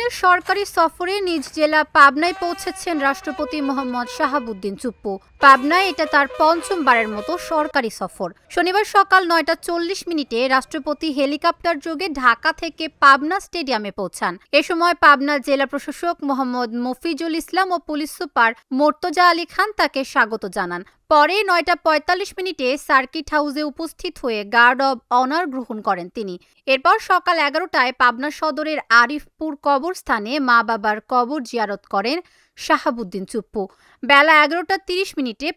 দিনের সরকারি সফরে নিজ জেলা পাবনায় পৌঁছেছেন রাষ্ট্রপতি মোহাম্মদ শাহাবুদ্দিন চুপ্পু। পাবনায় এটা তার পঞ্চমবারের মতো সরকারি সফর। শনিবার সকাল ৯টা ৪০ রাষ্ট্রপতি হেলিকপ্টার যোগে ঢাকা থেকে পাবনা স্টেডিয়ামে পৌঁছান। এ সময় পাবনা জেলা প্রশাসক মোহাম্মদ মফিজুল ইসলাম ও পুলিশ সুপার মোর্তজা আলী খান তাকে স্বাগত জানান। পরে ৯টা ৪৫ সার্কিট হাউসে উপস্থিত হয়ে গার্ড অব অনার গ্রহণ করেন তিনি। এরপর সকাল ১১টায় পাবনা সদরের আরিফপুর কবরস্থানে মা বাবার কবর জিয়ারত করেন শাহাবুদ্দিন চুপ্পু। বেলা ১১টা ৩০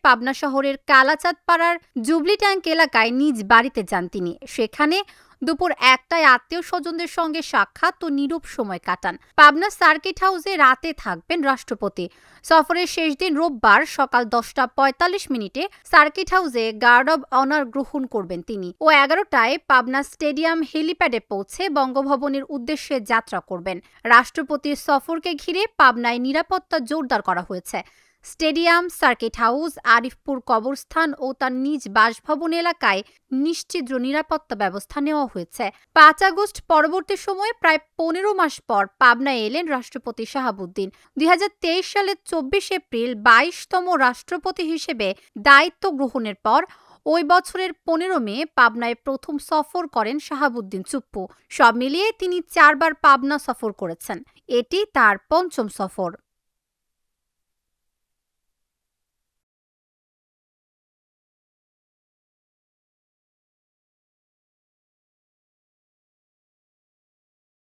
পাবনা শহরের কালাচাঁদপাড়ার জুবলি ট্যাঙ্ক এলাকায় নিজ বাড়িতে যান তিনি। সেখানে দুপুর ১টায় আত্মীয় স্বজনদের সঙ্গে সাক্ষাৎ ও নীরব সময় কাটান। পাবনা সার্কিট হাউসে রাতে থাকবেন রাষ্ট্রপতি। সফরের শেষ দিন রোববার সকাল ১০টা ৪৫ সার্কিট হাউসে গার্ড অব অনার গ্রহণ করবেন তিনি ও ১১টায় পাবনা স্টেডিয়াম হেলিপ্যাডে পৌঁছে বঙ্গভবনের উদ্দেশ্যে যাত্রা করবেন। রাষ্ট্রপতির সফরকে ঘিরে পাবনায় নিরাপত্তা জোরদার করা হয়েছে। স্টেডিয়াম, সার্কিট হাউস, আরিফপুর কবরস্থান ও তার নিজ বাসভবন এলাকায় নিশ্চিদ্র নিরাপত্তা ব্যবস্থা নেওয়া হয়েছে। ৫ আগস্ট পরবর্তী সময়ে প্রায় ১৫ মাস পর পাবনায় এলেন রাষ্ট্রপতি শাহাবুদ্দিন। ২০২৩ সালের ২৪ এপ্রিল ২২তম রাষ্ট্রপতি হিসেবে দায়িত্ব গ্রহণের পর ওই বছরের ১৫ মে পাবনায় প্রথম সফর করেন শাহাবুদ্দিন চুপ্পু। সব মিলিয়ে তিনি ৪ বার পাবনা সফর করেছেন। এটি তার পঞ্চম সফর।